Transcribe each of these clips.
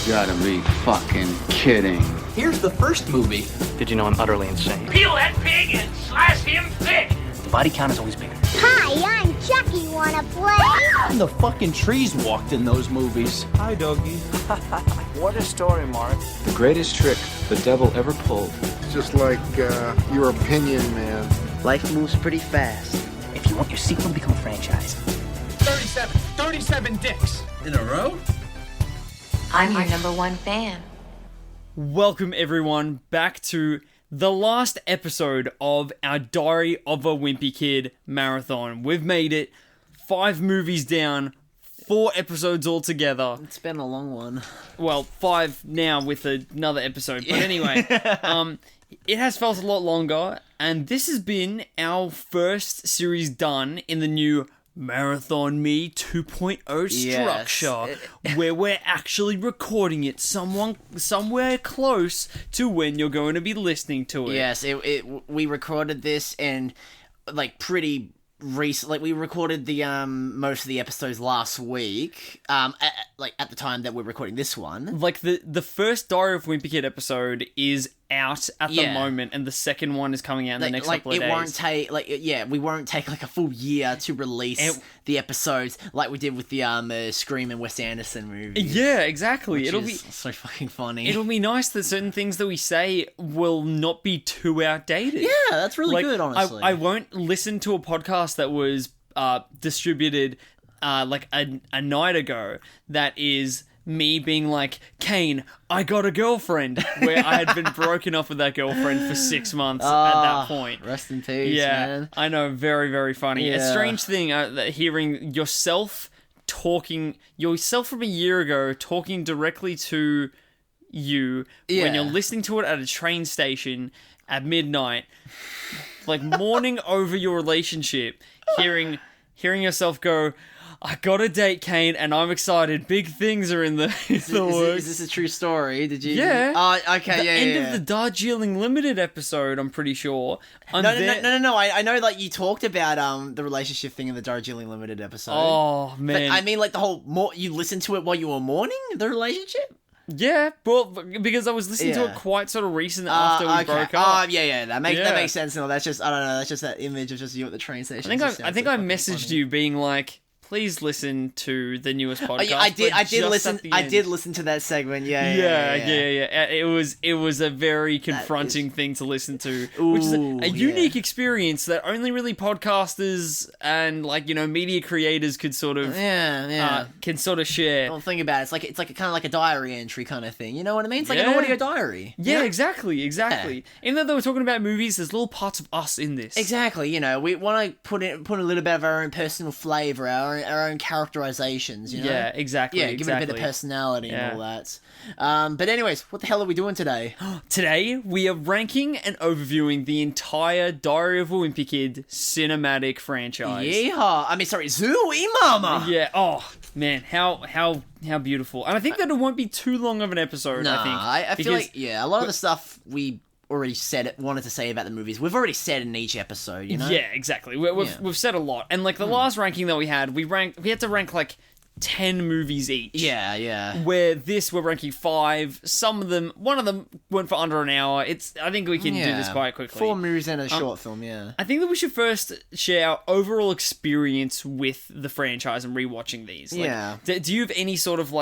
Gotta be fucking kidding. Here's the first movie. Did you know I'm utterly insane? Peel that pig and slice him thick. The body count is always bigger. Hi, I'm Chucky. Wanna play? The fucking trees walked in those movies. Hi, doggy. What a story, Mark. The greatest trick the devil ever pulled. It's just like your opinion, man. Life moves pretty fast. If you want your sequel to become a franchise. 37 dicks. In a row? I'm your number one fan. Welcome everyone back to the last episode of our Diary of a Wimpy Kid marathon. We've made it 5 movies down, 4 episodes altogether. It's been a long one. Well, 5 now with another episode. But anyway, it has felt a lot longer, and this has been our first series done in the new Marathon Me 2.0 structure, where we're actually recording it somewhere close to when you're going to be listening to it. Yes, we recorded this and pretty recent. Like we recorded the most of the episodes last week. At the time that we're recording this one, like the first Diary of Wimpy Kid episode is out at the moment, and the second one is coming out in the next couple of days. It won't take we won't take a full year to release the episodes like we did with the Scream and Wes Anderson movie. Yeah, exactly. It'll be so fucking funny. It'll be nice that certain things that we say will not be too outdated. Yeah, that's really good. Honestly, I won't listen to a podcast that was distributed a night ago that is me being like, Kane, I got a girlfriend, where I had been broken up with that girlfriend for 6 months at that point. Rest in peace, man. I know, very, very funny. Yeah. A strange thing, hearing yourself from a year ago talking directly to you when you're listening to it at a train station at midnight, mourning over your relationship, hearing yourself go, I got a date, Kane, and I'm excited. Big things are in the works. Is this a true story? Did you? Yeah. Oh, okay, the end of the Darjeeling Limited episode, I'm pretty sure. No. I know, you talked about the relationship thing in the Darjeeling Limited episode. Oh, man. But I mean, the whole you listened to it while you were mourning the relationship? Yeah, well, because I was listening to it quite sort of recent after we broke up. That makes sense. No, that's just, I don't know, that's just that image of just you at the train station. I think I messaged you being like, please listen to the newest podcast. I did listen to that segment. Yeah. It was a very confronting thing to listen to, which is a unique experience that only really podcasters and media creators could sort of can sort of share. Well, think about it. It's like kind of like a diary entry kind of thing. You know what I mean? It's like an audio diary. Yeah, exactly. Yeah. Even though we're talking about movies, there's little parts of us in this. Exactly. We want to put a little bit of our own personal flavor, our own characterizations, Yeah, exactly. Yeah, give it a bit of personality and all that. But anyways, what the hell are we doing today? Today, we are ranking and overviewing the entire Diary of a Wimpy Kid cinematic franchise. Yeehaw! I mean, sorry, Zooey Mama! Yeah, oh, man, how beautiful. And I think that it won't be too long of an episode, I feel like, a lot of the stuff we already wanted to say about the movies, we've already said in each episode, you know? Yeah, exactly. We've said a lot. And the last ranking that we had, we had to rank 10 movies each. Yeah. Where we're ranking 5. One of them went for under an hour. I think we can do this quite quickly. 4 movies and a short film, I think that we should first share our overall experience with the franchise and rewatching these. Do you have any sort of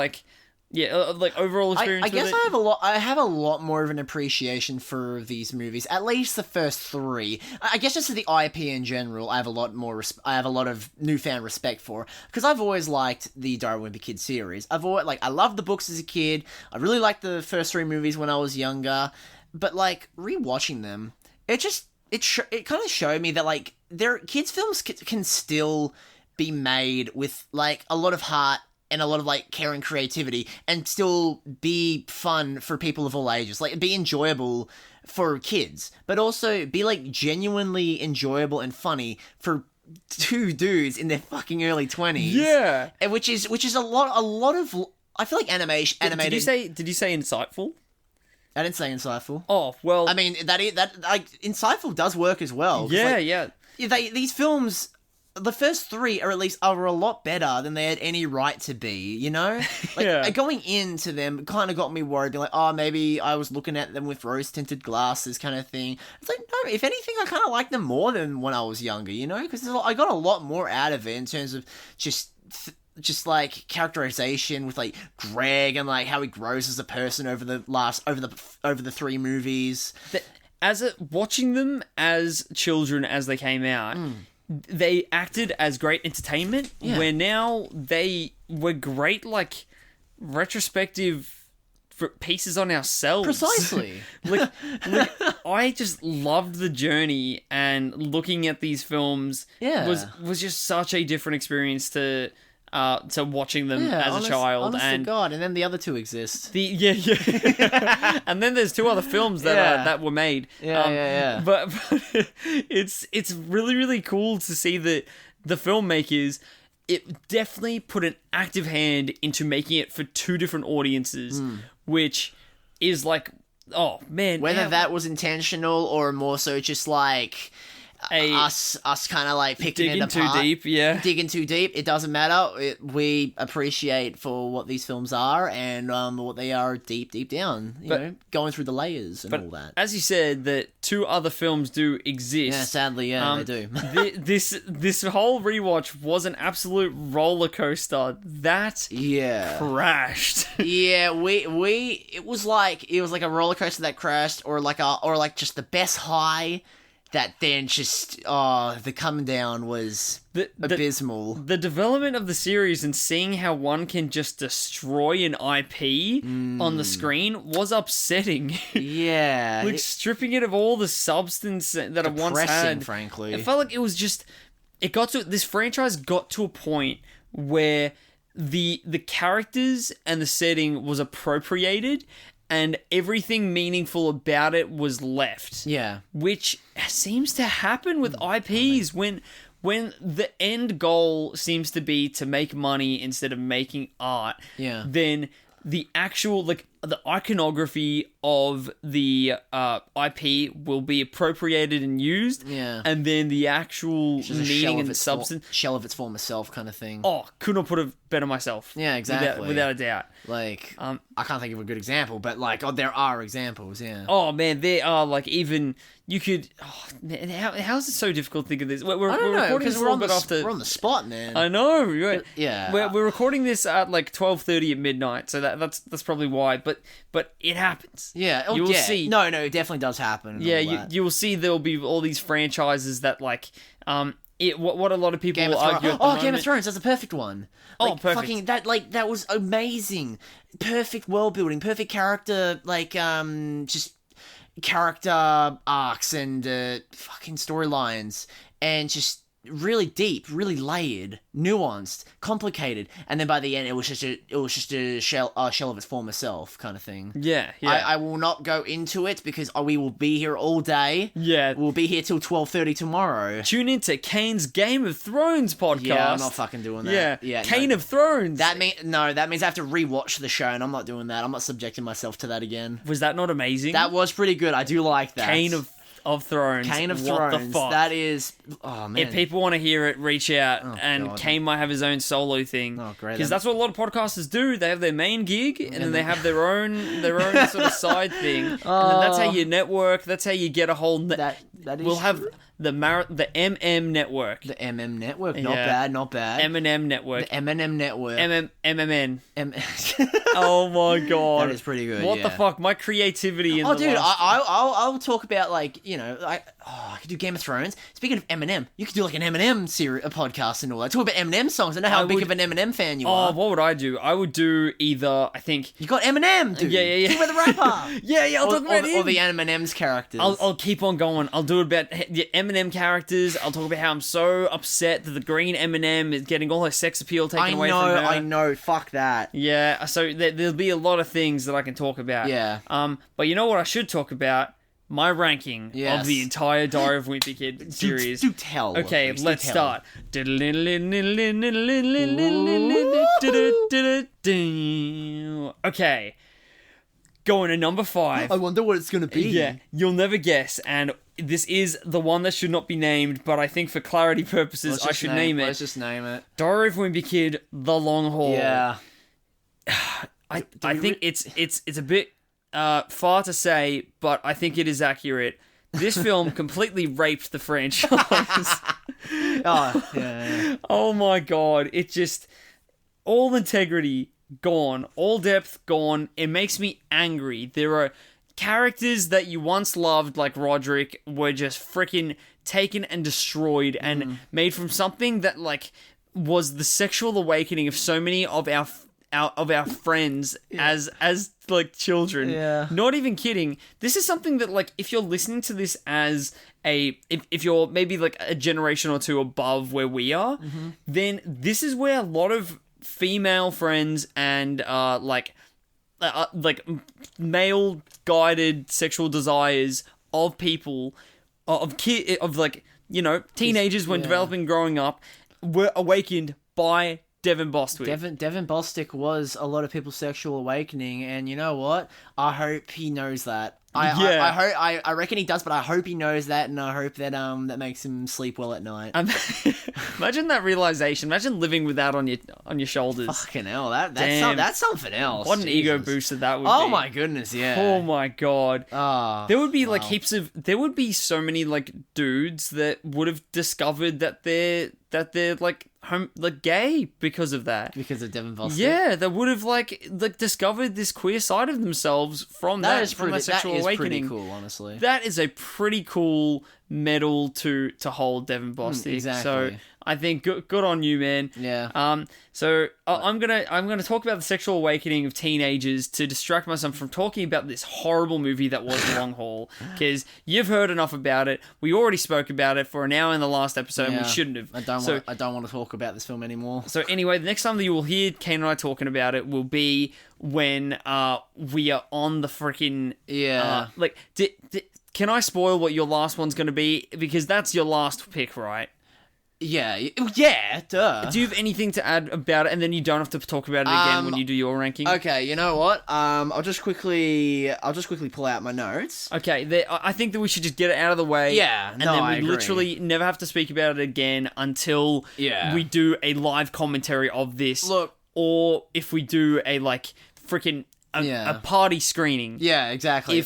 overall experience I guess with it? I have a lot more of an appreciation for these movies, at least the first 3. I guess just for the IP in general, I have a lot of newfound respect for, because I've always liked the Diary of a Wimpy Kid series. I loved the books as a kid. I really liked the first 3 movies when I was younger, but rewatching them, it kind of showed me that kids films can still be made with a lot of heart and a lot of care and creativity, and still be fun for people of all ages. Be enjoyable for kids, but also be genuinely enjoyable and funny for 2 dudes in their fucking early 20s. Yeah, which is a lot of. I feel like animated. Did you say insightful? I didn't say insightful. Oh well, I mean that insightful does work as well. Yeah. These films, the first three are a lot better than they had any right to be, you know? Like, going into them kind of got me worried, being like, oh, maybe I was looking at them with rose-tinted glasses kind of thing. It's like, no, if anything, I kind of like them more than when I was younger, you know? Because I got a lot more out of it in terms of just like characterization with like Greg and like how he grows as a person over the three movies. Watching them as children as they came out, they acted as great entertainment. Yeah. Where now they were great like retrospective pieces on ourselves. Precisely. like I just loved the journey, and looking at these films was just such a different experience to watching them as a child. Honest and to God, and then the other two exist. And then there's two other films that were made. But it's really, really cool to see that the filmmakers, it definitely put an active hand into making it for two different audiences, which is like, oh man, whether that was intentional or more so just like us kind of like picking digging it apart. Digging too deep, it doesn't matter. We appreciate for what these films are and what they are deep down, you know, going through the layers and all that. As you said, that two other films do exist. Yeah, sadly, they do. This whole rewatch was an absolute roller coaster that crashed. It was like a roller coaster that crashed, or like just the best high. That then just, the come down was abysmal. The development of the series and seeing how one can just destroy an IP on the screen was upsetting. Yeah. Like, stripping it of all the substance that it once had. Frankly. It felt like it was just... This franchise got to a point where the characters and the setting was appropriated, and everything meaningful about it was left. Yeah. Which seems to happen with IPs when the end goal seems to be to make money instead of making art. Yeah. Then the actual, like, the iconography of the IP will be appropriated and used. Yeah. And then the actual meaning and substance. Shell of its former self kind of thing. Oh, could not put it better myself. Yeah, exactly. Without a doubt. Like, I can't think of a good example, but like, there are examples, yeah. Oh man, there are like even you could. Oh, man, how is it so difficult to think of this? We're recording this we're on the spot, man. I know, right? Yeah. We're recording this at like 12:30 at midnight, so that's probably why. But it happens. Yeah, you will see. No, it definitely does happen. Yeah, you will see there will be all these franchises that like what a lot of people will argue. Game of Thrones, that's a perfect one. Like, perfect. That was amazing. Perfect world building, perfect character, like just character arcs and fucking storylines, and just really deep, really layered, nuanced, complicated, and then by the end it was just a shell of its former self kind of thing. Yeah. I will not go into it because we will be here all day. Yeah, we'll be here till 12:30 tomorrow. Tune into Kane's Game of Thrones podcast. Yeah, I'm not fucking doing that. Yeah, Kane of Thrones. That means I have to rewatch the show, and I'm not doing that. I'm not subjecting myself to that again. Was that not amazing? That was pretty good. I do like that. Kane of Thrones. Kane of what Thrones. The fuck? That is... Oh, man. If people want to hear it, reach out. And God. Kane might have his own solo thing. Oh, great. Because that's what a lot of podcasters do. They have their main gig, and then they have their own sort of side thing. And then that's how you network. That's how you get a whole... That is we'll have the MM Network. The MM Network. Not bad. M&M Network. The M&M Network. MMN. Oh my God. That is pretty good. What the fuck? My creativity in the dude, I'll talk about, like, you know, like, I could do Game of Thrones. Speaking of Eminem, you could do like an Eminem a podcast and all that. Talk about Eminem songs. I know how big of an Eminem fan you are. Oh, what would I do? I would do either, I think... You got Eminem, dude. Yeah. Talk about the rapper. yeah, I'll talk about him. Or the Eminem's characters. I'll keep on going. I'll do it about the Eminem characters. I'll talk about how I'm so upset that the green Eminem is getting all her sex appeal taken away from her. I know. Fuck that. Yeah, so there'll be a lot of things that I can talk about. Yeah. But you know what I should talk about? My ranking of the entire Diary of Wimpy Kid series. Do tell. Okay, let's start. Okay. going to number 5. I wonder what it's going to be. Yeah, you'll never guess, and this is the one that should not be named, but I think for clarity purposes, I should name it. Let's just name it. Diary of a Wimpy Kid: The Long Haul. Yeah. I think it's a bit far to say, but I think it is accurate. This film completely raped the franchise. Yeah. Oh my god, it just all integrity gone, all depth gone. It makes me angry. There are characters that you once loved, like Rodrick, were just freaking taken and destroyed and made from something that like was the sexual awakening of so many of our friends as like children. Yeah. Not even kidding. This is something that like if you're listening to this as if you're maybe like a generation or two above where we are, then this is where a lot of female friends and like male guided sexual desires of people of like, you know, teenagers when developing, growing up, were awakened by Devin Bostwick. Devin Bostwick was a lot of people's sexual awakening, and you know what? I hope he knows that. I reckon he does, but I hope he knows that, and I hope that that makes him sleep well at night. Imagine that realization. Imagine living with that on your shoulders. Fucking hell, that's something else. What an ego booster that would be. Oh my goodness, yeah. Oh my god. There would be like wow. there would be so many like dudes that would have discovered that they're like gay because of that. Because of Devin Bostwick. Yeah, they would have like discovered this queer side of themselves from that through the sexual awakening. Pretty cool, honestly. That is a pretty cool medal to hold, Devin Bostwick. Exactly. So I think good on you, man. Yeah. So I'm gonna talk about the sexual awakening of teenagers to distract myself from talking about this horrible movie that was Long Haul, because you've heard enough about it. We already spoke about it for an hour in the last episode, and we shouldn't have. I don't want to talk about this film anymore. So anyway, the next time that you will hear Kane and I talking about it will be when we are on the freaking can I spoil what your last one's going to be? Because that's your last pick, right? Yeah, duh. Do you have anything to add about it, and then you don't have to talk about it again when you do your ranking? Okay, you know what? I'll just quickly pull out my notes. Okay, I think that we should just get it out of the way. Yeah, and then we literally never have to speak about it again until we do a live commentary of this. Look, or if we do a like freaking a party screening. Yeah, exactly.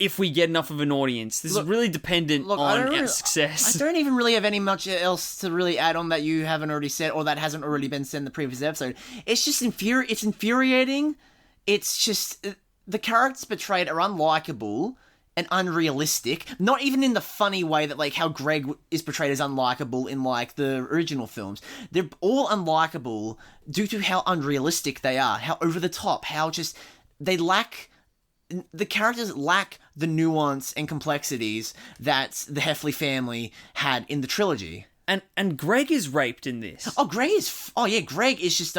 If we get enough of an audience. This is really dependent on our success. I don't even really have any much else to really add on that you haven't already said, or that hasn't already been said in the previous episode. It's just it's infuriating. It's just the characters portrayed are unlikable and unrealistic. Not even in the funny way that like how Greg is portrayed as unlikable in like the original films. They're all unlikable due to how unrealistic they are, how over the top, how just the characters lack the nuance and complexities that the Heffley family had in the trilogy. And Greg is raped in this. Greg is just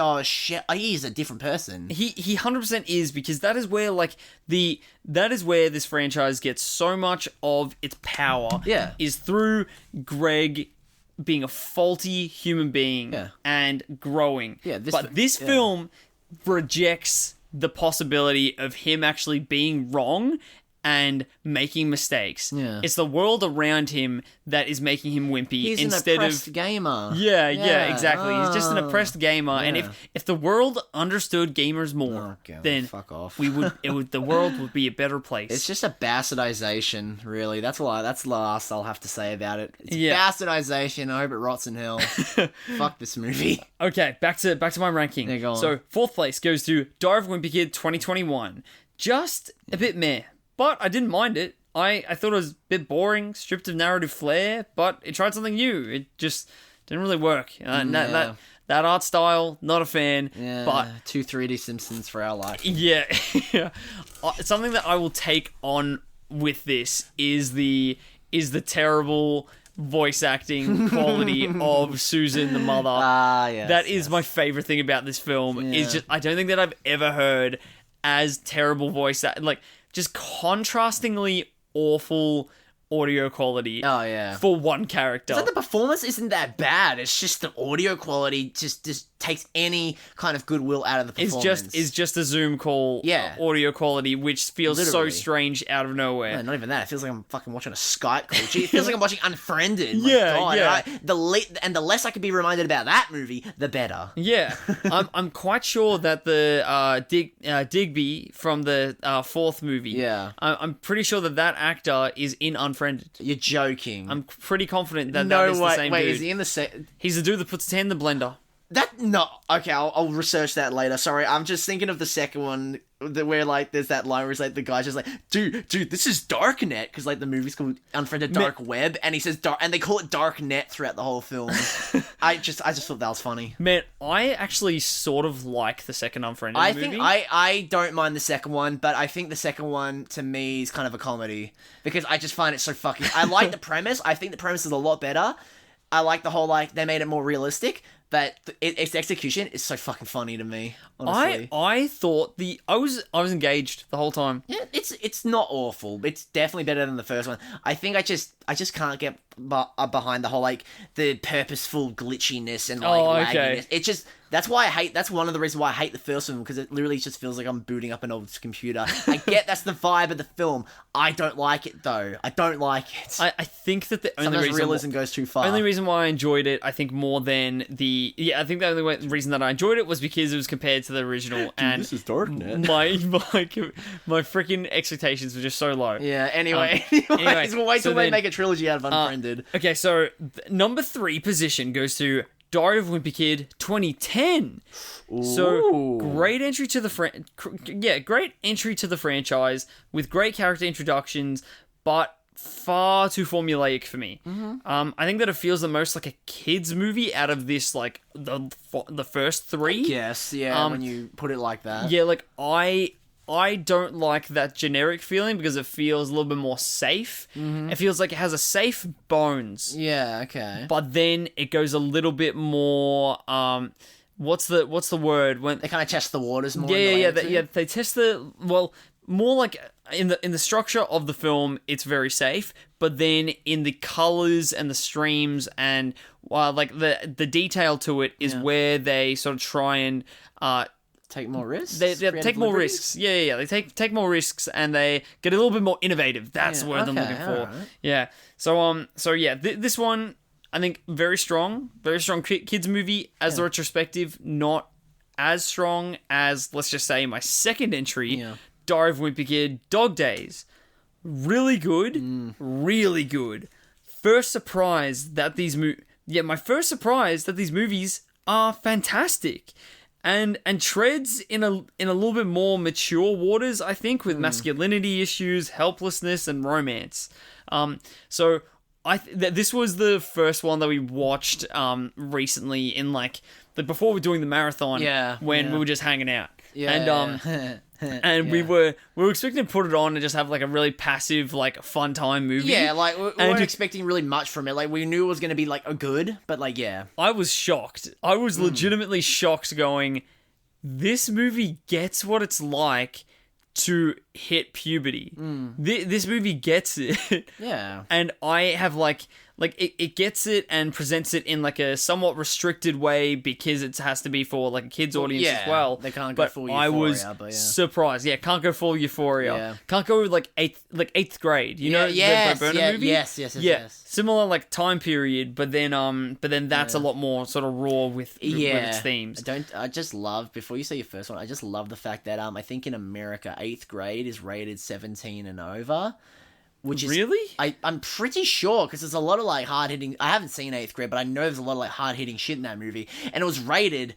he is a different person. He 100% is, because that is where like that is where this franchise gets so much of its power. Yeah. Is through Greg being a faulty human being and growing. Yeah, this film rejects the possibility of him actually being wrong and making mistakes. Yeah. It's the world around him that is making him wimpy. He's instead an oppressed gamer. Yeah, exactly. He's just an oppressed gamer. Yeah. And if the world understood gamers more, then fuck off. The world would be a better place. It's just a bastardization, really. That's the last I'll have to say about it. It's bastardization. I hope it rots in hell. Fuck this movie. Okay, back to my ranking. Yeah, go on. So 4th place goes to Diary of a Wimpy Kid 2021. Just a bit meh. But I didn't mind it. I thought it was a bit boring, stripped of narrative flair, but it tried something new. It just didn't really work. That art style, not a fan. Yeah, but 2 3D Simpsons for our life. Yeah. Something that I will take on with this is the terrible voice acting quality of Susan the mother. Yes. That is my favorite thing about this film. Yeah. Is just I don't think that I've ever heard as terrible voice acting, like just contrastingly awful audio quality. Oh, yeah. For one character. It's like the performance isn't that bad. It's just the audio quality just takes any kind of goodwill out of the performance. It's just a Zoom call audio quality, which feels Literally. so strange out of nowhere. No, not even that. It feels like I'm fucking watching a Skype call. Gee, it feels like I'm watching Unfriended. Yeah, God, yeah. The less I could be reminded about that movie, the better. Yeah, I'm quite sure that the Digby from the fourth movie. Yeah. I'm pretty sure that actor is in Unfriended. You're joking. I'm pretty confident that no that is way. the same Wait, dude. is he in the He's the dude that puts his hand in the blender. Okay, I'll research that later. Sorry, I'm just thinking of the second one where like there's that line where it's like the guy's just like, dude, this is Darknet, because like the movie's called Unfriended Dark Web, and he says dark, and they call it Darknet throughout the whole film. I just thought that was funny. Man, I actually sort of like the second Unfriended movie. I don't mind the second one, but I think the second one to me is kind of a comedy because I just find it so fucking. I like the premise. I think the premise is a lot better. I like the whole like they made it more realistic. But its execution is so fucking funny to me. Honestly, I thought I was engaged the whole time. Yeah, it's not awful. It's definitely better than the first one. I think I just can't get behind the whole like the purposeful glitchiness and like lagginess. It's just that's one of the reasons why I hate the first one, because it literally just feels like I'm booting up an old computer. I get that's the vibe of the film. I don't like it though. I don't like it. I think that the only realism goes too far. Only reason why I enjoyed it, I think more than I think the only reason that I enjoyed it was because it was compared to the original. Dude, and this is Darknet. My freaking expectations were just so low. Yeah. Anyway, we'll wait till they make a trilogy out of Unfriended. Okay, so number 3 position goes to Diary of Wimpy Kid 2010. Ooh. So great entry to the great entry to the franchise with great character introductions, but far too formulaic for me. Mm-hmm. I think that it feels the most like a kids movie out of this, like the first 3. Yes, yeah. When you put it like that. Yeah, like I don't like that generic feeling because it feels a little bit more safe. Mm-hmm. It feels like it has a safe bones. Yeah, okay. But then it goes a little bit more. What's the word when they kind of test the waters more? They test more like in the structure of the film, it's very safe. But then in the colors and the streams and like the detail to it is where they sort of try and take more risks. They take more risks. Yeah. They take more risks and they get a little bit more innovative. That's the word I'm looking for. Right. Yeah. So yeah, this one I think very strong kids movie as the retrospective. Not as strong as, let's just say, my second entry, Diary of Wimpy Kid, Dog Days. Really good, really good. First surprise that my first surprise that these movies are fantastic. And treads in a little bit more mature waters, I think, with masculinity issues, helplessness, and romance. So this was the first one that we watched recently in like before we were doing the marathon. When we were just hanging out. And we were expecting to put it on and just have like a really passive, like fun time movie. Yeah, like we weren't expecting really much from it. Like we knew it was going to be like a good, but like I was shocked. I was legitimately shocked. Going, this movie gets what it's like to hit puberty. This movie gets it. Yeah, and I have like it gets it and presents it in like a somewhat restricted way because it has to be for like a kids audience as well. They can't go full Euphoria. I was surprised. Yeah, can't go full Euphoria. Yeah. Can't go with like eighth grade. You know, the Bo Burnham movie. Yes. Similar like time period, but then that's a lot more sort of raw with its themes. I just love, before you say your first one, I just love the fact that I think in America 8th grade is rated 17 and over. Which is really? I'm pretty sure, because there's a lot of like hard hitting. I haven't seen 8th grade, but I know there's a lot of like hard hitting shit in that movie, and it was rated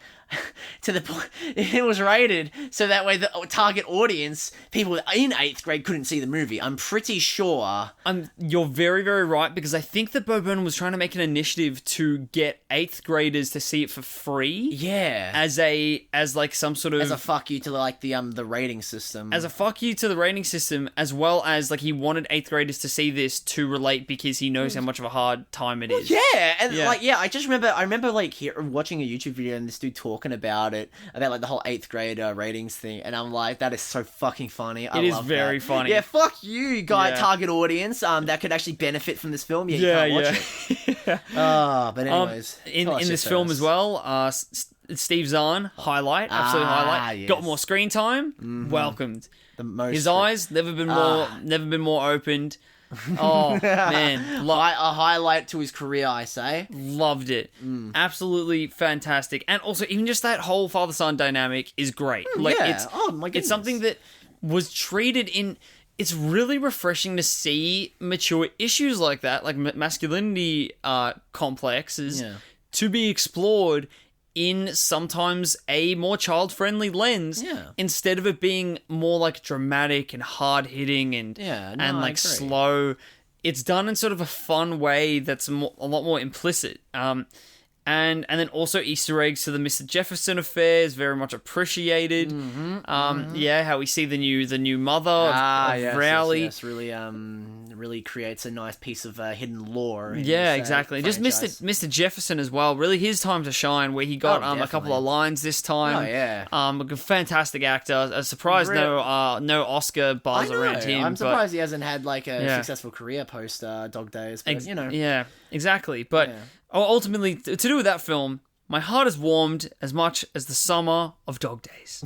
to the point. It was rated so that way the target audience, people in 8th grade, couldn't see the movie. I'm pretty sure. You're very, very right, because I think that Bo Burnham was trying to make an initiative to get 8th graders to see it for free. Yeah. As like some sort of, as a fuck you to like the rating system. As a fuck you to the rating system, as well as like he wanted 8th graders to see this to relate because he knows how much of a hard time it is. Yeah, and I remember like watching a YouTube video and this dude talking talking about it, about like the whole 8th grade ratings thing, and I'm like, that is so fucking funny. I It is love very that. funny. Yeah, fuck you, guy, Yeah. target audience that could actually benefit from this film. Yeah, you can't watch it. But anyways, in tell us this your film first. as well, Steve Zahn, highlight, absolute highlight. yes. Got more screen time, welcomed. The most His eyes never been more opened. Oh man, a highlight to his career, I say. loved it. Absolutely fantastic. And also, even just that whole father-son dynamic is great. Like yeah. it's Oh, my it's something that was treated in. It's really refreshing to see mature issues like that, like masculinity complexes, to be explored in sometimes a more child-friendly lens, instead of it being more like dramatic and hard-hitting and like slow. It's done in sort of a fun way that's a lot more implicit. And then also Easter eggs to the Mr. Jefferson affair is very much appreciated. Yeah, how we see the new mother of Rowley. Yes, really creates a nice piece of hidden lore. In Yeah, this, exactly. Just franchise. Mr. Jefferson as well. Really, his time to shine. Where he got a couple definitely. of lines this time. Oh, yeah. A fantastic actor. A surprise no Oscar buzz I know. around him. I'm but- surprised he hasn't had like a Yeah. successful career post Dog Days. But you know, Yeah, exactly. But ultimately, to do with that film, my heart is warmed as much as the summer of Dog Days.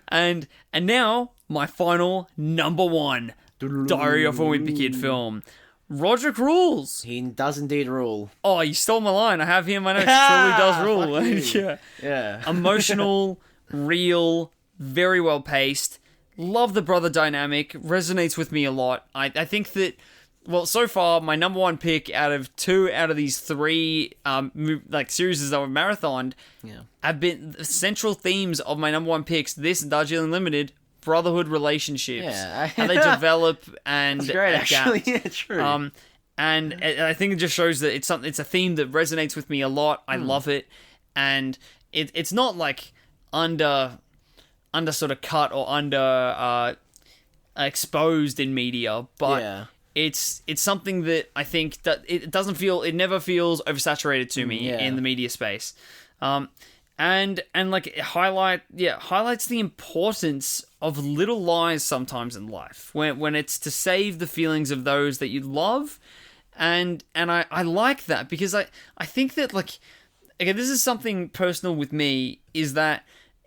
and now my final number one Diary of a Wimpy Kid film. Rodrick rules. He does indeed rule. Oh, you stole my line. I have here in my notes. Truly does rule. Fuck you. Yeah. Emotional, real, very well paced. Love the brother dynamic. Resonates with me a lot. I think that, well, so far, my number one pick out of these three series that were marathoned have been the central themes of my number one picks. This and Darjeeling Limited, brotherhood relationships. Yeah. How they develop and That's great, adapt. actually. Yeah, true. And I think it just shows that it's a theme that resonates with me a lot. I love it, and it's not like under sort of cut or under exposed in media, but it's something that I think that it never feels oversaturated to me in the media space, and like it highlights the importance of little lies sometimes in life when it's to save the feelings of those that you love. And I like that because I think that, like, okay, this is something personal with me, is that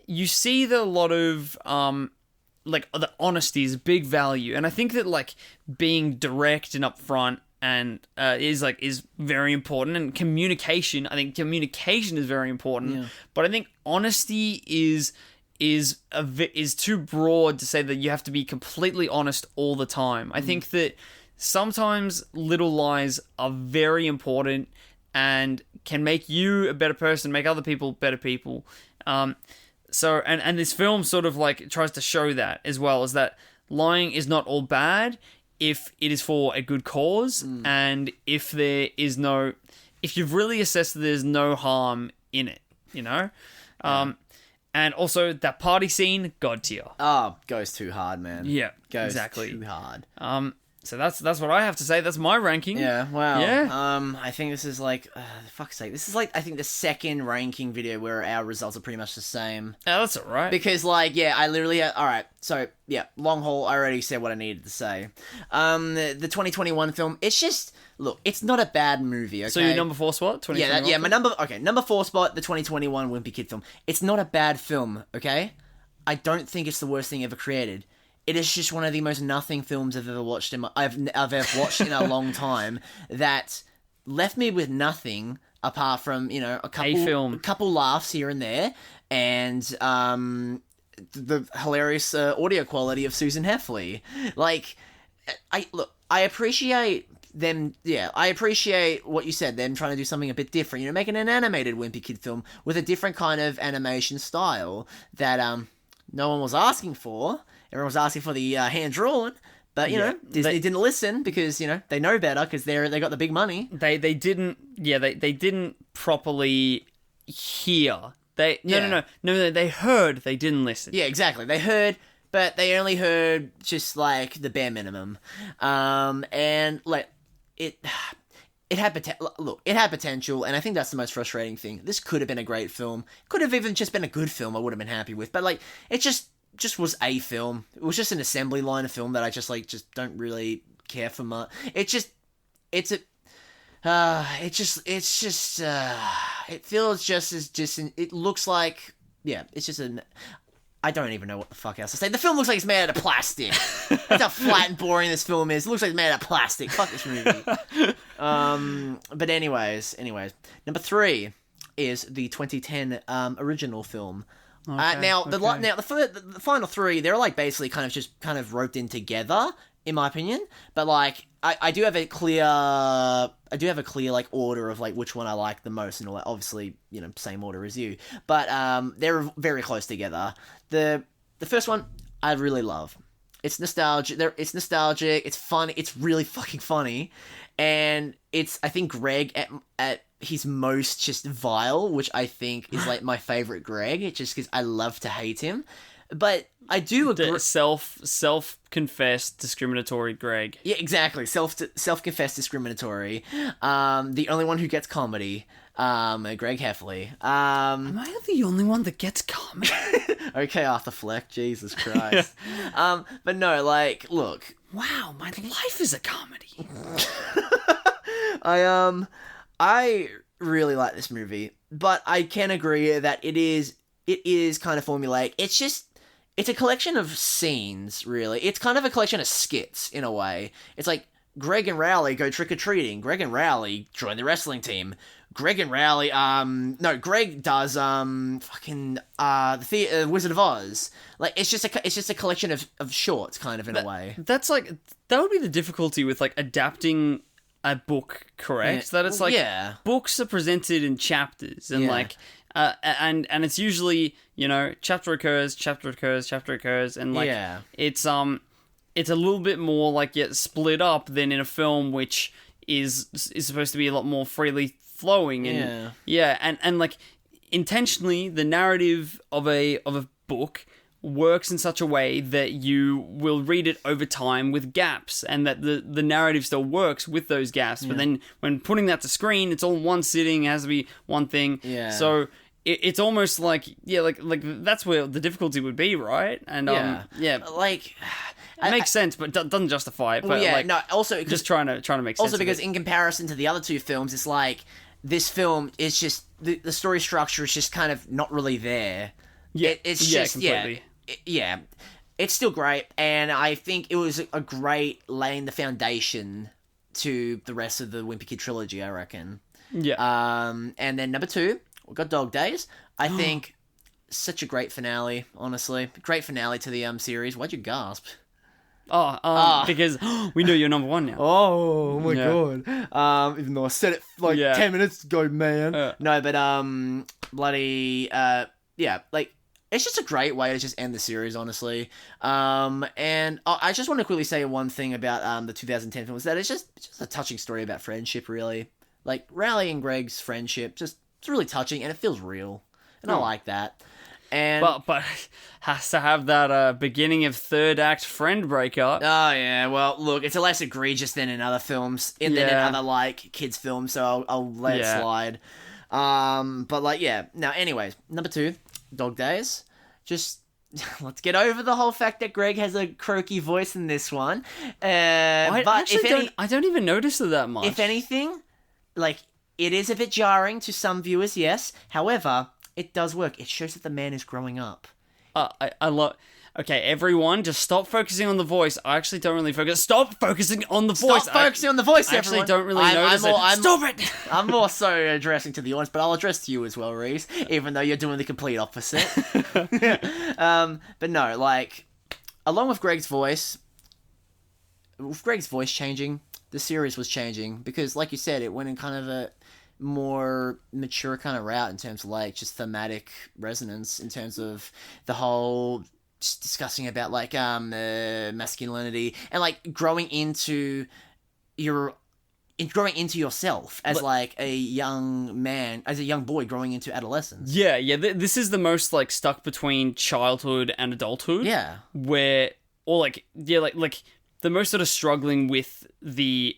you see that a lot of the honesty is a big value, and I think that like being direct and upfront and is very important, and communication. I think communication is very important, but I think honesty is too broad to say that you have to be completely honest all the time. I think that sometimes little lies are very important and can make you a better person, make other people better people. So this film sort of like tries to show that as well, is that lying is not all bad if it is for a good cause, and if you've really assessed that there's no harm in it, you know? And also that party scene, God tier. Oh, goes too hard, man. Yeah, Goes exactly. too hard. So that's what I have to say. That's my ranking. Yeah, wow. Yeah. I think this is like, fuck's sake, this is like, I think the second ranking video where our results are pretty much the same. Yeah, that's alright. Because, like, I literally, alright, so, long haul, I already said what I needed to say. The 2021 film, it's just, look, it's not a bad movie, okay? So your number 4 spot? My number 4 spot, the 2021 Wimpy Kid film. It's not a bad film, okay? I don't think it's the worst thing ever created. It is just one of the most nothing films I've ever watched I've ever watched in a long time, that left me with nothing apart from, a couple laughs here and there, and the hilarious audio quality of Susan Heffley. Like, I appreciate them. Yeah, I appreciate what you said. Them trying to do something a bit different. Making an animated Wimpy Kid film with a different kind of animation style that no one was asking for. Everyone was asking for the hand-drawn, but, Disney didn't listen because, they know better because they got the big money. They didn't properly hear. No, they heard, they didn't listen. Yeah, exactly. They heard, but they only heard just, like, the bare minimum. And, like, it had potential, and I think that's the most frustrating thing. This could have been a great film. Could have even just been a good film. I would have been happy with, but like it just was a film. It was just an assembly line of film that I just don't really care for much. It feels just as it looks like, yeah, it's just I don't even know what the fuck else to say. The film looks like it's made out of plastic. That's how flat and boring this film is. It looks like it's made out of plastic. Fuck this movie. But anyways, number 3 is the 2010 original film. Okay, now the final 3, they're like basically kind of roped in together, in my opinion. But like I do have a clear like order of like which one I like the most, and all that. Obviously, you know, same order as you, but they're very close together. The first one I really love. It's nostalgic. It's nostalgic. It's fun. It's really fucking funny, and I think Greg at his most just vile, which I think is like my favorite Greg, just because I love to hate him. But I do agree. Self-confessed discriminatory Greg. Yeah, exactly. Self-confessed discriminatory. The only one who gets comedy. Greg Heffley. Am I the only one that gets comedy? Okay, Arthur Fleck. Jesus Christ. But no, like, look. Wow, my life is a comedy. I really like this movie, but I can agree that it is kind of formulaic. It's a collection of scenes, really. It's kind of a collection of skits, in a way. It's like, Greg and Rowley go trick-or-treating. Greg and Rowley join the wrestling team. Greg and Rowley, Greg does, the Wizard of Oz. Like, it's just a collection of shorts, kind of, in a way. That would be the difficulty with, like, adapting a book, correct? Yeah. That it's like, books are presented in chapters, and like, and it's usually, you know, chapter occurs, and like, it's a little bit more like split up than in a film, which is supposed to be a lot more freely flowing, and and like intentionally, the narrative of a book works in such a way that you will read it over time with gaps, and that the narrative still works with those gaps. But then when putting that to screen, it's all one sitting, it has to be one thing. Yeah. So it's almost like like that's where the difficulty would be, right? And like it makes sense, but doesn't justify it. But also just trying to make sense. Also, because in comparison to the other two films, it's like this film is just the story structure is just kind of not really there. Yeah, it's just completely. It's still great, and I think it was a great laying the foundation to the rest of the Wimpy Kid trilogy, I reckon. Yeah. And then number 2, we've got Dog Days. I think such a great finale, honestly. Great finale to the series. Why'd you gasp? Because we know you're number 1 now. Oh my god. Even though I said it like 10 minutes ago, man. No, but like, it's just a great way to just end the series, honestly. And I just want to quickly say one thing about the 2010 film, is that it's just a touching story about friendship, really. Like, Rowley and Greg's friendship, it's really touching, and it feels real. And I like that. And but has to have that beginning of third act friend breakup. Oh yeah, well look, it's less egregious than in other films, than in other like kids films, so I'll let it slide. But like now anyways, number 2, Dog Days. Just let's get over the whole fact that Greg has a croaky voice in this one. I don't even notice it that much. If anything, like, it is a bit jarring to some viewers, yes. However, it does work. It shows that the man is growing up. I love... Okay, everyone, just stop focusing on the voice. I actually don't really focus. Stop focusing on the voice. Stop focusing on the voice, everyone. I actually don't really notice it. Stop it! I'm more so addressing to the audience, but I'll address to you as well, Rhys, even though you're doing the complete opposite. But no, like, along with Greg's voice changing, the series was changing, because, like you said, it went in kind of a more mature kind of route in terms of, like, just thematic resonance, in terms of the whole... just discussing about, like, masculinity, and, like, growing into yourself as, like, a young man, as a young boy growing into adolescence. Yeah, this is the most, like, stuck between childhood and adulthood. Yeah. Where, or, like, the most sort of struggling with the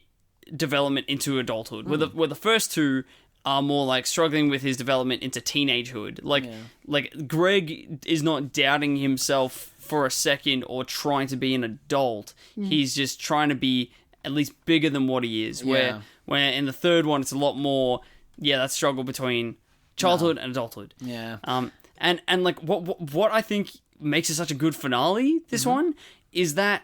development into adulthood. Where the first two are more like struggling with his development into teenagehood. Like Greg is not doubting himself for a second or trying to be an adult. He's just trying to be at least bigger than what he is. Where in the third one, it's a lot more, that struggle between childhood and adulthood. Yeah. And like what I think makes it such a good finale, this one, is that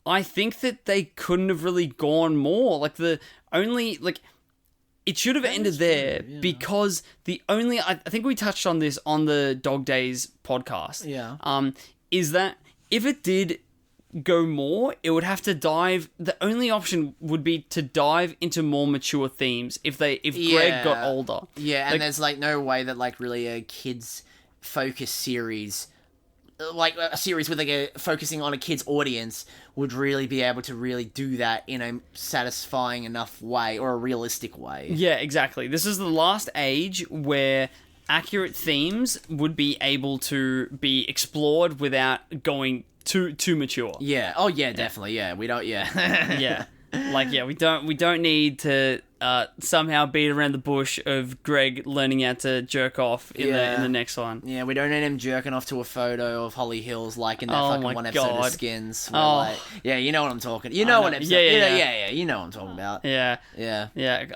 I think that they couldn't have really gone more. Like it should have ended there because I think we touched on this on the Dog Days podcast. Yeah. Is that if it did go more, it would have to dive. The only option would be to dive into more mature themes if Greg got older. Yeah, and there's like no way that like really a kids focused series, like a series with like focusing on a kid's audience, would really be able to really do that in a satisfying enough way or a realistic way. Yeah, exactly. This is the last age where accurate themes would be able to be explored without going too mature. Yeah. Oh yeah, definitely. Yeah. We don't. Yeah. Yeah. Like we don't need to somehow beat around the bush of Greg learning how to jerk off in the next one. Yeah, we don't need him jerking off to a photo of Holly Hills like in that fucking one episode of Skins. Where, like, you know what I'm talking. You know what episode. Yeah. You know what I'm talking about. Yeah.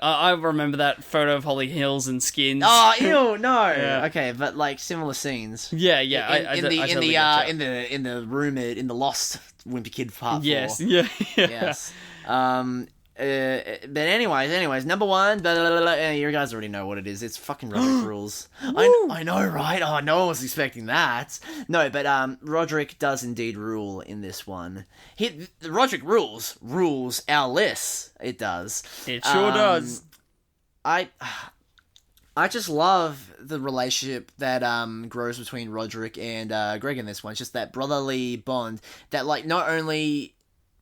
I remember that photo of Holly Hills and Skins. Oh, ew, no. Yeah. Okay, but like similar scenes. Yeah. In the rumored in the Lost Wimpy Kid Part 4. Yes. Yeah. Yes. But anyways, number one, you guys already know what it is. It's fucking Rodrick rules. I know, right? Oh, no one was expecting that. No, but Rodrick does indeed rule in this one. Rodrick rules our list. It does. It sure does. I just love the relationship that grows between Rodrick and Greg in this one. It's just that brotherly bond that like not only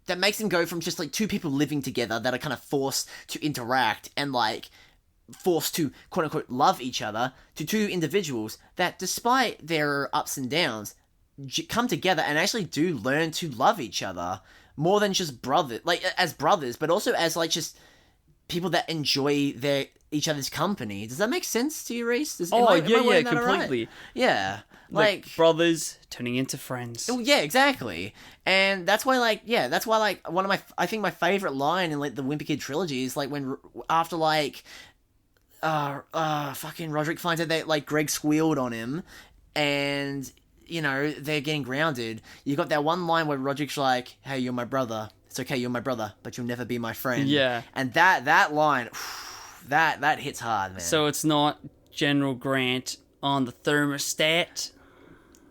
that makes them go from just like two people living together that are kind of forced to interact and like forced to quote unquote love each other to two individuals that despite their ups and downs come together and actually do learn to love each other more than just as brothers, but also as like just people that enjoy each other's company. Does that make sense to you, Rhys? Yeah, completely. Right? Yeah. Like brothers turning into friends. Oh, yeah, exactly. And that's why one of I think my favorite line in like the Wimpy Kid trilogy is like when after like fucking Rodrick finds out that like Greg squealed on him and you know they're getting grounded. You got that one line where Rodrick's like, "Hey, you're my brother. It's okay, you're my brother, but you'll never be my friend." Yeah. And that line, that hits hard, man. So it's not General Grant on the thermostat.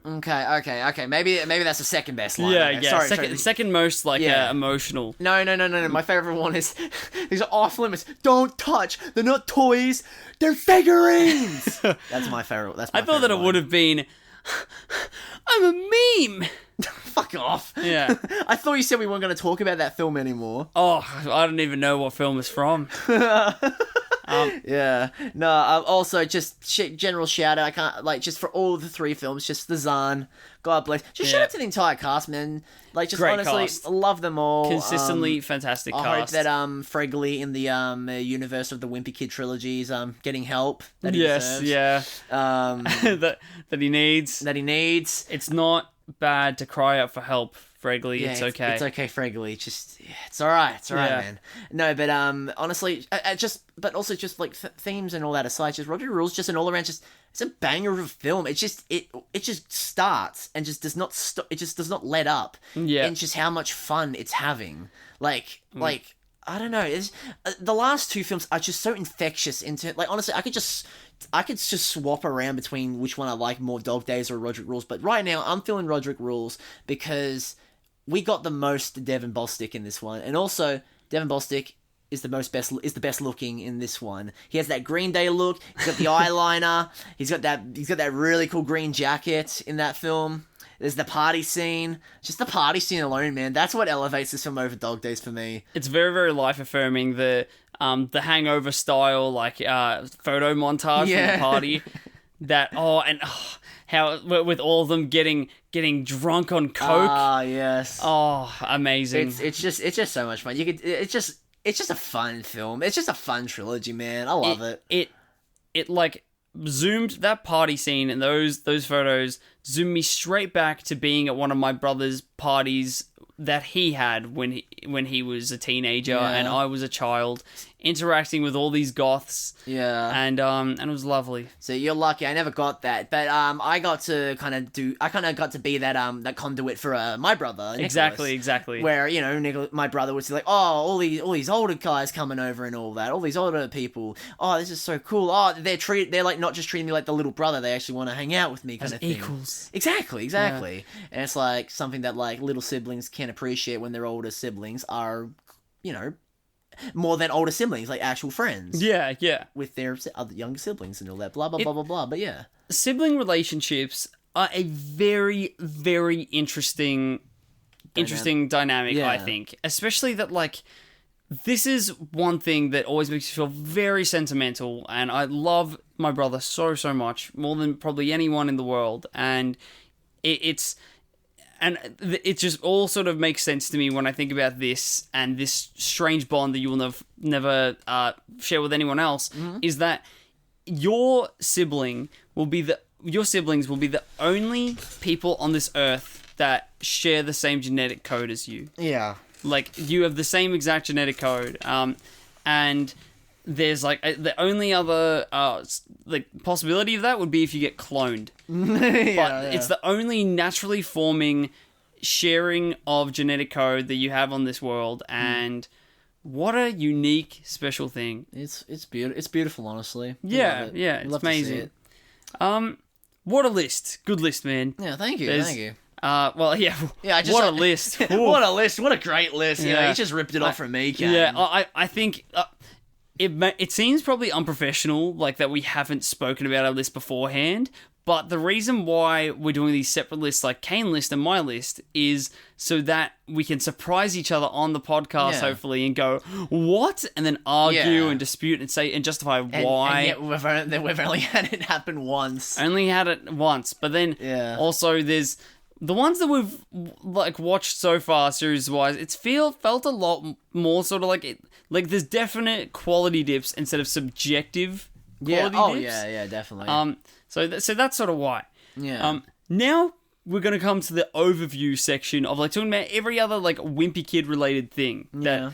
Okay. Maybe that's the second best line. Yeah, okay. yeah. Sorry. Second most emotional. No. My favorite one is these are off limits. Don't touch. They're not toys. They're figurines. That's my favorite. I thought that it would have been. I'm a meme. Fuck off. Yeah. I thought you said we weren't going to talk about that film anymore. Oh, I don't even know what film it's from. Yeah. No, also, just general shout out. I can't, like, just for all the three films, just the Zahn. God bless. Just shout out to the entire cast, man. Like, just great honestly, cast. love them all. Consistently fantastic cast. I hope that Fregley in the universe of the Wimpy Kid trilogy is getting help that he deserves. Yeah. that he needs. That he needs. It's not bad to cry out for help, Fregley. Yeah, it's okay. It's okay, Fregley. It's all right. It's all right, man. No, but honestly, but also just like themes and all that aside, just Rodrick Rules, just an all around, it's a banger of a film. It just starts and just does not stop. It just does not let up. Yeah, and just how much fun it's having. Like I don't know. It's the last two films are just so infectious. Like honestly, I could just swap around between which one I like more, Dog Days or Rodrick Rules. But right now, I'm feeling Rodrick Rules because we got the most Devin Bostick in this one, and also Devin Bostick is the best looking in this one. He has that Green Day look. He's got the eyeliner. He's got that really cool green jacket in that film. There's the party scene. Just the party scene alone, man. That's what elevates this film over Dog Days for me. It's very, very life affirming. The Hangover style photo montage from the party. How with all of them getting drunk on coke. Ah, yes. Oh, amazing. It's just so much fun. It's It's just a fun film. It's just a fun trilogy, man. I love it. It like zoomed that party scene and those photos zoomed me straight back to being at one of my brother's parties that he had when he was a teenager and I was a child, interacting with all these goths. Yeah. And it was lovely. So you're lucky. I never got that, but I got to got to be that conduit for my brother. Nicholas, Exactly. Where my brother would say like, oh, all these older guys coming over and all that, all these older people. Oh, this is so cool. Oh, they're like not just treating me like the little brother. They actually want to hang out with me, kind of thing. Equals. Exactly. Yeah. And it's like something that like little siblings can appreciate when their older siblings are, more than older siblings, like actual friends. Yeah. With their other younger siblings and all that, blah, blah, blah, blah, blah. But yeah. Sibling relationships are a very, very interesting dynamic, Yeah. I think. Especially that, like, this is one thing that always makes you feel very sentimental, and I love my brother so, so much, more than probably anyone in the world, and it just all sort of makes sense to me when I think about this and this strange bond that you will never share with anyone else. Mm-hmm. Is that your siblings will be the only people on this earth that share the same genetic code as you. Yeah. Like, you have the same exact genetic code, and there's like the only other possibility of that would be if you get cloned. But it's the only naturally forming sharing of genetic code that you have on this world, and what a unique, special thing. It's beautiful. It's beautiful, honestly. Yeah, it's amazing. What a list! Good list, man. Yeah, thank you. Well, yeah. What a list! What a list! What a great list! Yeah. You just ripped it off from me, Kane. Yeah, I think. It seems probably unprofessional, like that we haven't spoken about our list beforehand, but the reason why we're doing these separate lists, like Kane list and my list, is so that we can surprise each other on the podcast, hopefully, and go, what? And then argue and dispute and say and justify why. And yet we've only had it happen once. Only had it once, but then also there's the ones that we've like watched so far series-wise. It's felt a lot more sort of like there's definite quality dips instead of subjective quality dips. Yeah, definitely. So that's sort of why. Yeah. Now we're gonna come to the overview section of like talking about every other like Wimpy Kid related thing that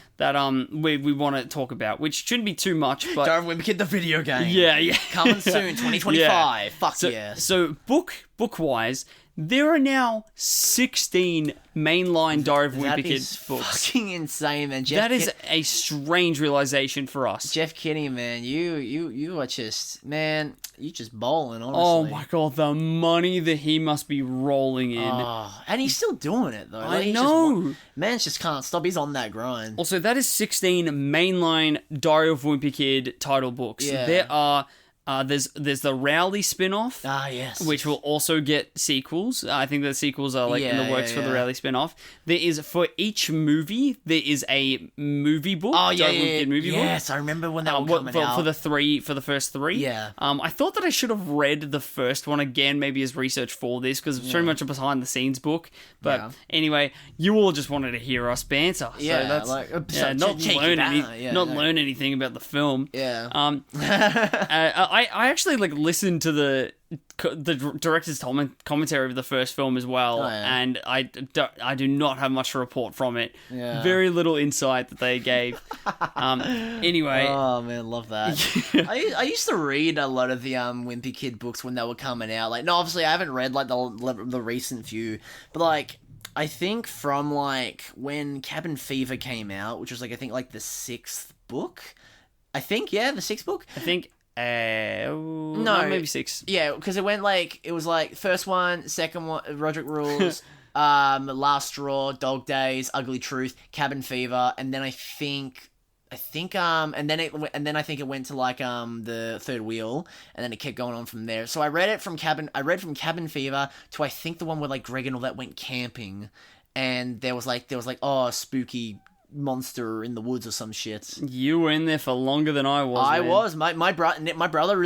we want to talk about, which shouldn't be too much. But Wimpy Kid the video game. Yeah. Coming soon, 2025. Yeah. Fuck yeah. So book wise, there are now 16 mainline Diary of Wimpy Kid books. Fucking insane, man. That is a strange realization for us. Jeff Kinney, man, you are just, man, you just bowling, honestly. Oh my god, the money that he must be rolling in. Oh, and he's still doing it though. I know. Man just can't stop. He's on that grind. Also, that is 16 mainline Diary of Wimpy Kid title books. Yeah. There are there's the Rowley spin-off. Ah, yes. Which will also get sequels. I think the sequels are in the works for the Rowley spin-off. There is, for each movie, there is a movie book. Oh, yeah. Kid movie book. Yes, I remember when that was coming out. For the first three. Yeah. I thought that I should have read the first one again, maybe as research for this, because it's very much a behind-the-scenes book. But anyway, you all just wanted to hear us banter. Yeah, so not learn anything about the film. Yeah. I actually listened to the director's commentary of the first film as well, and I do not have much to report from it. Yeah. Very little insight that they gave. Anyway. Oh man, love that. I used to read a lot of the Wimpy Kid books when they were coming out. Like, no, obviously I haven't read like the recent few, but like I think from like when Cabin Fever came out, which was like I think like the 6th book. I think the 6th book. I think. No, maybe 6. Yeah, because it went it was like first one, second one, Rodrick Rules, Last Straw, Dog Days, Ugly Truth, Cabin Fever, and then I think and then I think it went to like the Third Wheel, and then it kept going on from there. So I read from Cabin Fever to I think the one where like Greg and all that went camping, and there was like spooky monster in the woods or some shit. You were in there for longer than I was. I was. My brother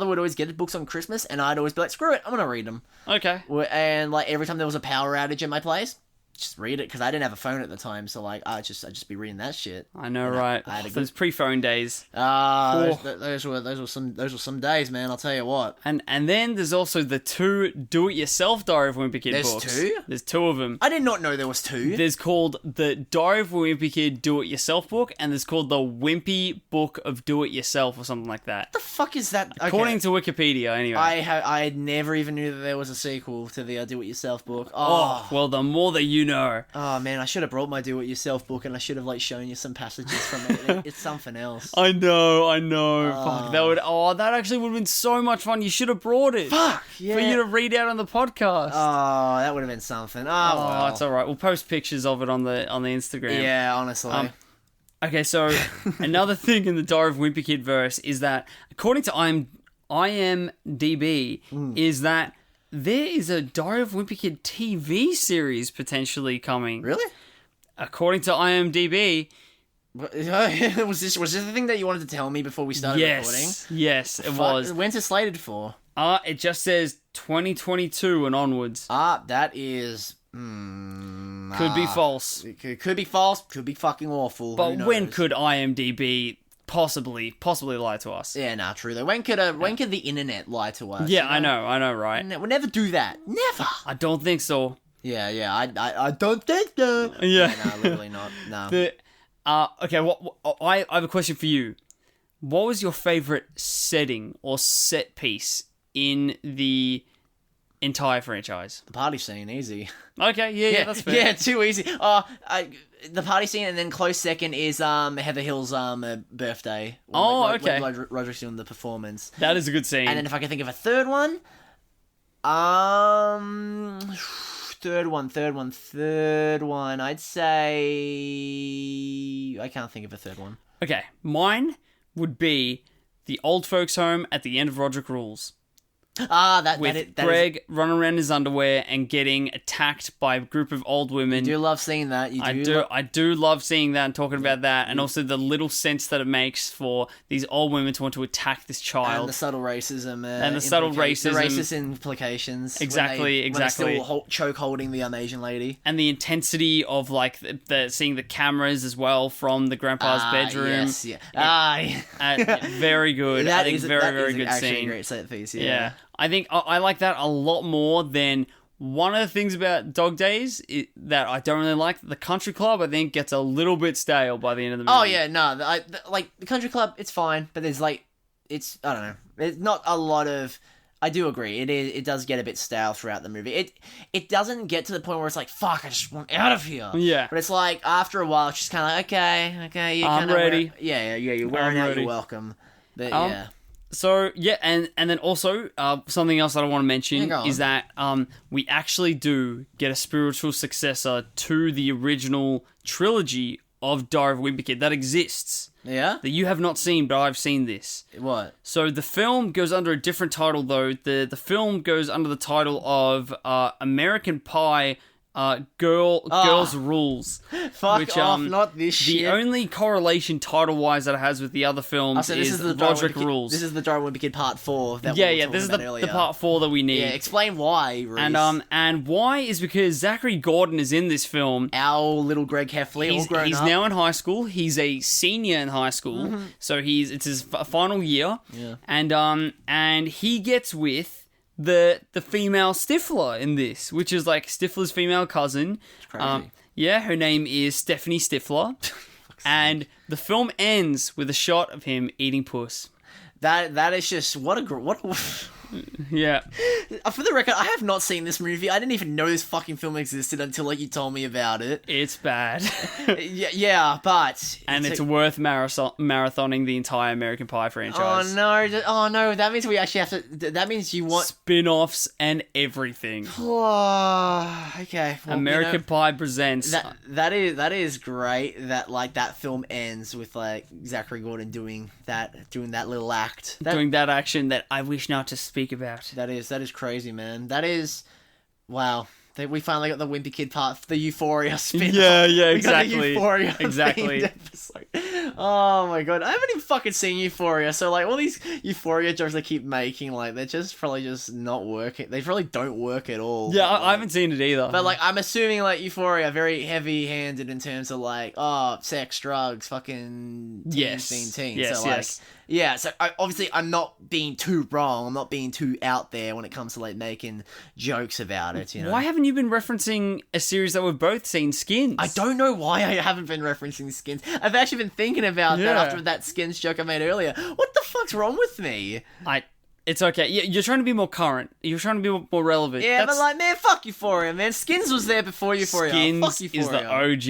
would always get books on Christmas, and I'd always be like, screw it, I'm gonna read them. Okay. And like every time there was a power outage at my place, just read it because I didn't have a phone at the time, so like I'd just be reading that shit. I know, right? I had a Those pre-phone days. Those were some days, man. I'll tell you what. And then there's also the 2 do-it-yourself Diary of a Wimpy Kid There's books. 2? There's 2 of them. I did not know there was 2. There's called the Diary of a Wimpy Kid Do-It-Yourself book, and there's called the Wimpy Book of Do-It-Yourself or something like that. What the fuck is that? Okay. According to Wikipedia, anyway. I never even knew that there was a sequel to the Do-It-Yourself book. Oh, well, the more that you know. Oh man, I should have brought my Do-It-Yourself book and I should have like shown you some passages from it. It's something else. I know. Fuck, that actually would have been so much fun. You should have brought it. Fuck, yeah. For you to read out on the podcast. Oh, that would have been something. Oh, well. It's alright. We'll post pictures of it on the Instagram. Yeah, honestly. Okay, so another thing in the Diary of a Wimpy Kid verse is that, according to IMDb, is that there is a Diary of a Wimpy Kid TV series potentially coming. Really? According to IMDb. was this the thing that you wanted to tell me before we started recording? Yes, it was. When's it slated for? It just says 2022 and onwards. That is... could be false. It could be false, could be fucking awful. But when could IMDb possibly lie to us? Yeah, nah, true though. When could the internet lie to us? Yeah, you know? I know, right? We'll never do that. Never. I don't think so. Yeah, I don't think so. Yeah. No, literally not. No. Okay, I have a question for you. What was your favorite setting or set piece in the entire franchise? The party scene, easy. Okay, yeah, that's fair. Yeah, too easy. The party scene, and then close second is Heather Hill's birthday. Okay. When Rodrick's doing the performance. That is a good scene. And then if I can think of a third one, third one. I'd say I can't think of a third one. Okay, mine would be the old folks' home at the end of Rodrick Rules. With Greg running around in his underwear and getting attacked by a group of old women. You do love seeing that. I do love seeing that and talking about that, and also the little sense that it makes for these old women to want to attack this child. And the subtle racism. The racist implications. Exactly. When they're still choke holding the Asian lady. And the intensity of like the seeing the cameras as well from the grandpa's bedroom. Yes, yeah. Very good. I think very good actually scene. A great set piece. Yeah. I think I like that a lot more than one of the things about Dog Days that I don't really like. The Country Club, I think, gets a little bit stale by the end of the movie. Oh, yeah, no. Like, the Country Club, it's fine, but there's, like, I don't know. It's not a lot of... I do agree. It does get a bit stale throughout the movie. It doesn't get to the point where it's like, fuck, I just want out of here. Yeah. But it's like, after a while, it's just kind of like, okay, you're I'm ready. You're wearing out your welcome. But, yeah. So, yeah, and then also, something else that I want to mention is that we actually do get a spiritual successor to the original trilogy of Diary of a Wimpy Kid that exists. Yeah? That you have not seen, but I've seen this. What? So the film goes under a different title, though. The film goes under the title of American Pie... Girls Rules. Fuck off, not this shit. The only correlation title-wise that it has with the other films is Rodrick Rules. This is the Diary of a Wimpy Kid Part 4 that this is the Part 4 that we need. Yeah, explain why, Rhys. And why is because Zachary Gordon is in this film. Our little Greg Heffley, all grown up. He's now in high school. He's a senior in high school. So it's his final year. Yeah. And he gets with the female Stifler in this, which is like Stifler's female cousin. Crazy. Her name is Stephanie Stifler. And the film ends with a shot of him eating puss. That is just what a Yeah. For the record, I have not seen this movie. I didn't even know this fucking film existed until like you told me about it. It's bad. yeah, but it's worth marathoning the entire American Pie franchise. Oh no! That means we actually have to. That means you want spin-offs and everything. Okay. Well, American Pie presents. That is great. That like that film ends with like Zachary Gordon doing that little act, doing that action that I wish not to speak about. That is crazy, man. That is, wow. We finally got the Wimpy Kid part, the Euphoria spin. Yeah, exactly. We got the Euphoria exactly. episode. Oh my god, I haven't even fucking seen Euphoria, so like all these Euphoria jokes they keep making, like they're just probably just not working. They probably don't work at all. Yeah, I haven't seen it either. But like I'm assuming like Euphoria very heavy-handed in terms of like sex, drugs, fucking teens. Yes, so like yeah, so obviously I'm not being too wrong. I'm not being too out there when it comes to like making jokes about it. You know? Why haven't you been referencing a series that we've both seen, Skins? I don't know why I haven't been referencing Skins. I've actually been thinking about that after that Skins joke I made earlier. What the fuck's wrong with me? It's okay. You're trying to be more current. You're trying to be more relevant. Yeah, but like, man, fuck Euphoria, man. Skins was there before Euphoria. Skins fuck Euphoria. is the OG.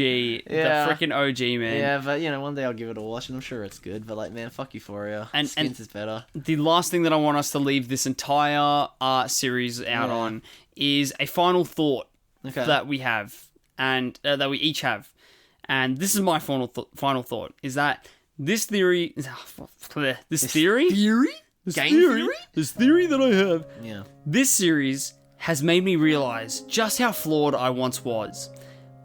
Yeah. The freaking OG, man. Yeah, but, you know, one day I'll give it a watch, and I'm sure it's good. But, like, man, fuck Euphoria. Skins is better. The last thing that I want us to leave this entire series out on is a final thought that we have, and that we each have. And this is my final thought, is that this theory... This theory? This theory that I have. Yeah. This series has made me realize just how flawed I once was.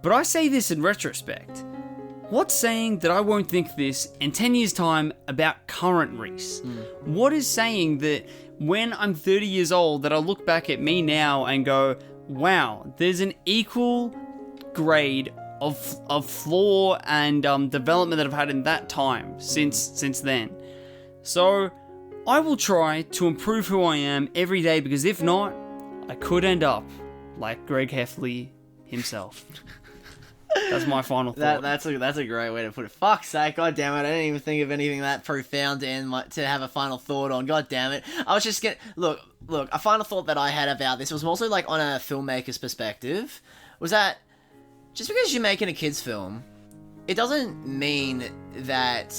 But I say this in retrospect. What's saying that I won't think this in 10 years' time about current Rhys? What is saying that when I'm 30 years old that I'll look back at me now and go, wow, there's an equal grade of flaw and development that I've had in that time since then. So I will try to improve who I am every day, because if not, I could end up like Greg Heffley himself. That's my final thought. That's a great way to put it. Fuck's sake, god damn it, I didn't even think of anything that profound to have a final thought on. God damn it. I was just look, a final thought that I had about this was mostly like on a filmmaker's perspective, was that just because you're making a kid's film, it doesn't mean that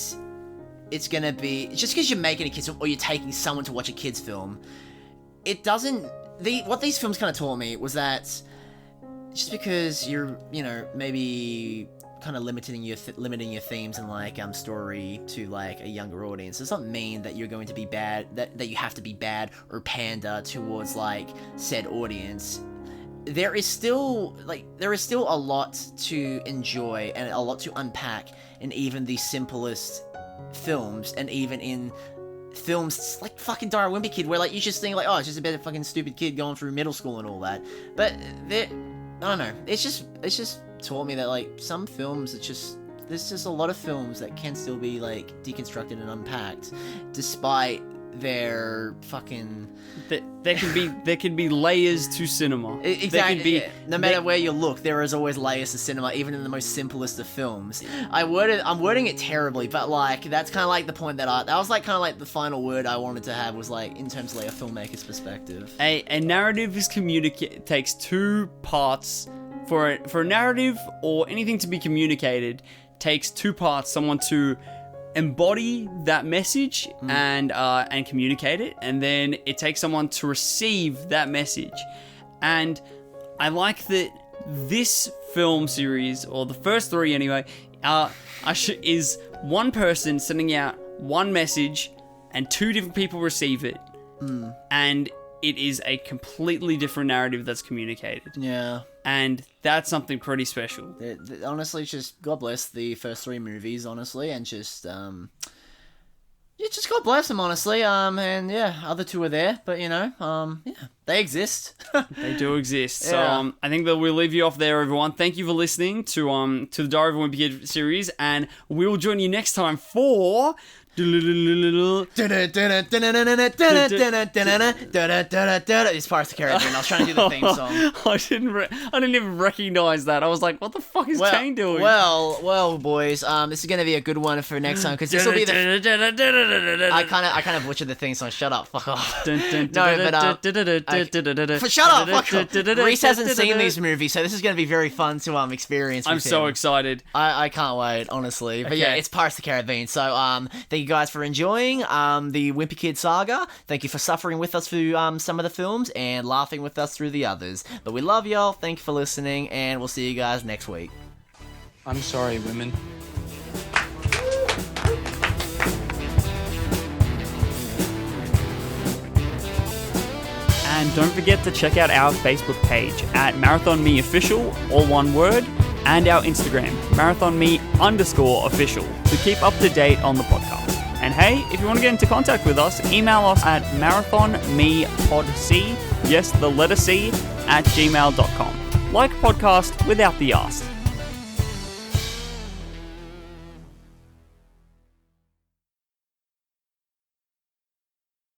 it's gonna be... Just because you're making a kid's film or you're taking someone to watch a kid's film, it doesn't... What these films kind of taught me was that just because you're, you know, maybe kind of limiting your themes and like story to like a younger audience does not mean that you're going to be bad, that you have to be bad or pander towards like said audience. There is still a lot to enjoy and a lot to unpack in even the simplest films, and even in films like fucking Wimpy Kid, where like you just think like, oh, it's just a bit of fucking stupid kid going through middle school and all that. But I don't know. It's just taught me that like some films, there's just a lot of films that can still be like deconstructed and unpacked, despite their fucking... There can be layers to cinema. Exactly. No matter where you look, there is always layers to cinema, even in the most simplest of films. I'm wording it terribly, but like that's kind of like the point that was like kind of like the final word I wanted to have, was like in terms of like a filmmaker's perspective. A narrative takes two parts. For a narrative or anything to be communicated, takes two parts. Someone to embody that message and communicate it, and then it takes someone to receive that message. And I like that this film series, or the first three anyway, is one person sending out one message and two different people receive it, and it is a completely different narrative that's communicated. Yeah. And that's something pretty special. Honestly, just God bless the first three movies, honestly, and just God bless them, honestly. And yeah, other two are there, but you know, they exist. They do exist. Yeah. So I think that we'll leave you off there, everyone. Thank you for listening to the Diary of a Wimpy Kid series, and we will join you next time for... It's Pirates of the Caribbean. I was trying to do the theme song. I didn't even recognize that. I was like, what the fuck is Kane doing? Well, boys, this is gonna be a good one for next time, because this will be the... I kind of butchered the theme song. Shut up, fuck off. No, but shut up, fuck off. Rhys hasn't seen these movies, so this is gonna be very fun to experience with I'm so excited. I can't wait, honestly. But yeah, it's Pirates of the Caribbean. So thank you guys for enjoying the Wimpy Kid saga. Thank you for suffering with us through some of the films and laughing with us through the others. But we love y'all. Thank you for listening, and we'll see you guys next week. I'm sorry, women. And don't forget to check out our Facebook page at Marathon Me Official, all one word. and our Instagram, marathonme_official, to keep up to date on the podcast. And hey, if you want to get into contact with us, email us at marathonmepodc, yes, the letter C, @gmail.com. Like podcast without the ask.